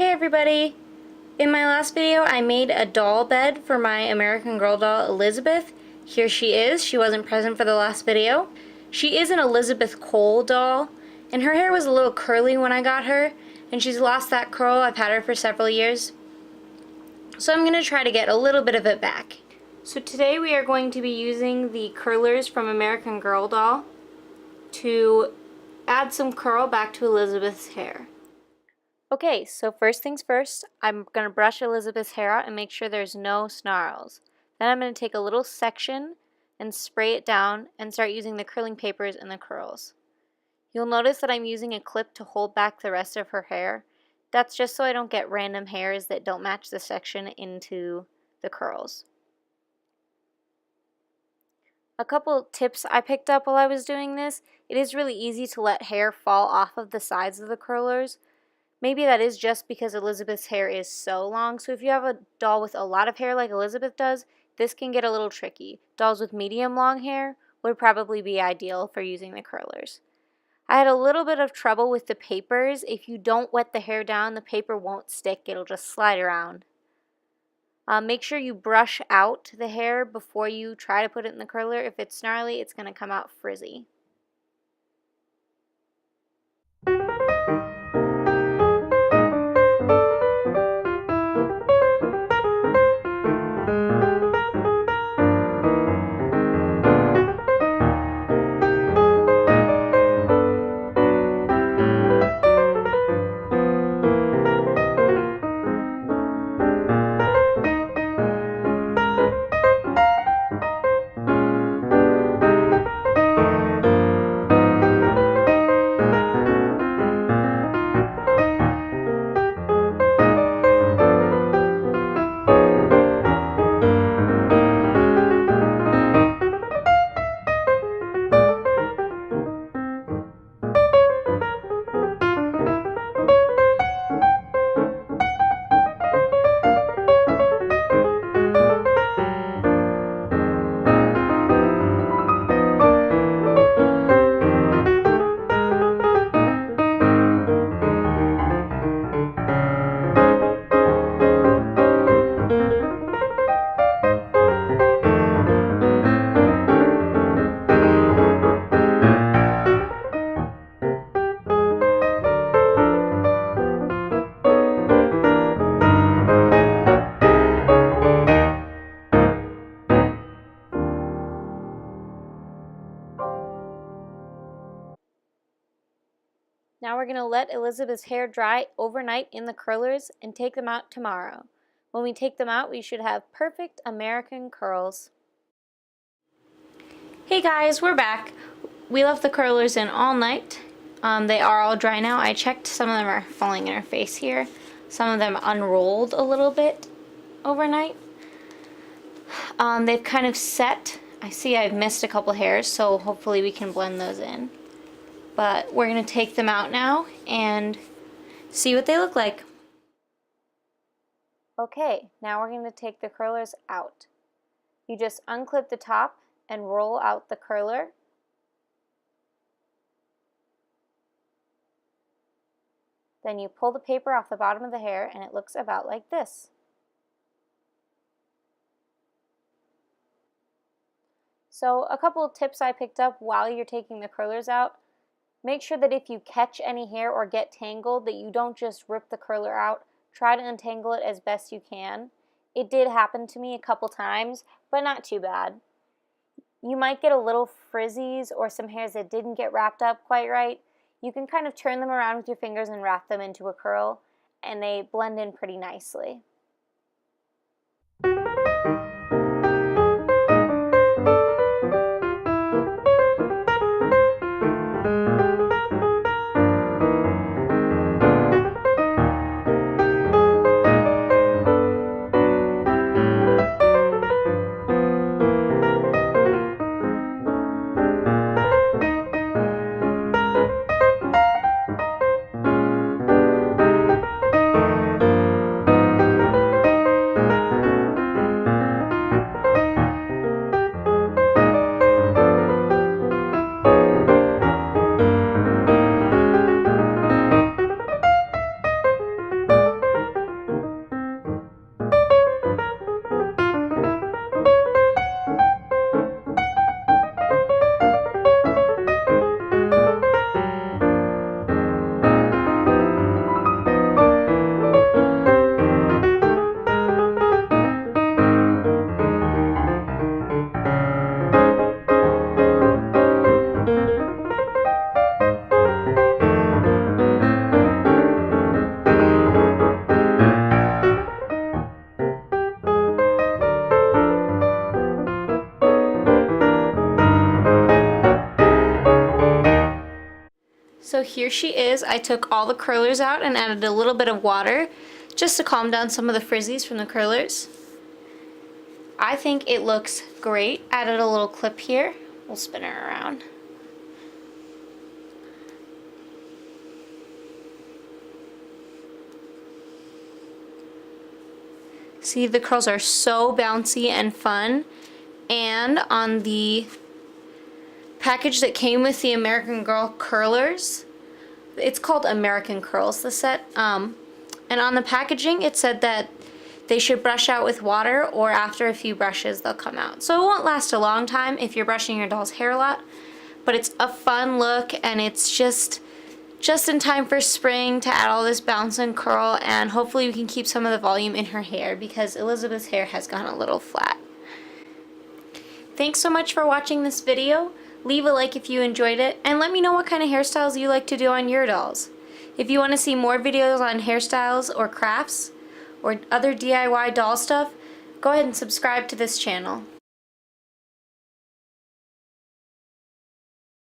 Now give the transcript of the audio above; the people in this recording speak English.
Hey everybody! In my last video I made a doll bed for my American Girl doll Elizabeth. Here she is. She wasn't present for the last video. She is an Elizabeth Cole doll, and her hair was a little curly when I got her, and she's lost that curl. I've had her for several years. So I'm going to try to get a little bit of it back. So today we are going to be using the curlers from American Girl doll to add some curl back to Elizabeth's hair. Okay, so first things first, I'm going to brush Elizabeth's hair out and make sure there's no snarls. Then I'm going to take a little section and spray it down and start using the curling papers in the curls. You'll notice that I'm using a clip to hold back the rest of her hair. That's just so I don't get random hairs that don't match the section into the curls. A couple tips I picked up while I was doing this: it is really easy to let hair fall off of the sides of the curlers. Maybe that is just because Elizabeth's hair is so long, so if you have a doll with a lot of hair like Elizabeth does, this can get a little tricky. Dolls with medium long hair would probably be ideal for using the curlers. I had a little bit of trouble with the papers. If you don't wet the hair down, the paper won't stick, it'll just slide around. Make sure you brush out the hair before you try to put it in the curler. If it's snarly, it's going to come out frizzy. Now we're going to let Elizabeth's hair dry overnight in the curlers and take them out tomorrow. When we take them out, we should have perfect American curls. Hey guys, we're back. We left the curlers in all night. They are all dry now. I checked, some of them are falling in her face here. Some of them unrolled a little bit overnight. They've kind of set. I see I've missed a couple hairs, so hopefully we can blend those in. But we're going to take them out now and see what they look like. Okay, now we're going to take the curlers out. You just unclip the top and roll out the curler. Then you pull the paper off the bottom of the hair and it looks about like this. So a couple of tips I picked up while you're taking the curlers out. Make sure that if you catch any hair or get tangled, that you don't just rip the curler out. Try to untangle it as best you can. It did happen to me a couple times, but not too bad. You might get a little frizzies or some hairs that didn't get wrapped up quite right. You can kind of turn them around with your fingers and wrap them into a curl, and they blend in pretty nicely. So here she is. I took all the curlers out and added a little bit of water just to calm down some of the frizzies from the curlers. I think it looks great. Added a little clip here. We'll spin her around. See, the curls are so bouncy and fun. And on the package that came with the American Girl curlers, it's called American Curls, the set. And on the packaging, it said that they should brush out with water, or after a few brushes, they'll come out. So it won't last a long time if you're brushing your doll's hair a lot, but it's a fun look, and it's just in time for spring to add all this bounce and curl, and hopefully we can keep some of the volume in her hair because Elizabeth's hair has gone a little flat. Thanks so much for watching this video. Leave a like if you enjoyed it, and let me know what kind of hairstyles you like to do on your dolls. If you want to see more videos on hairstyles or crafts or other DIY doll stuff, go ahead and subscribe to this channel.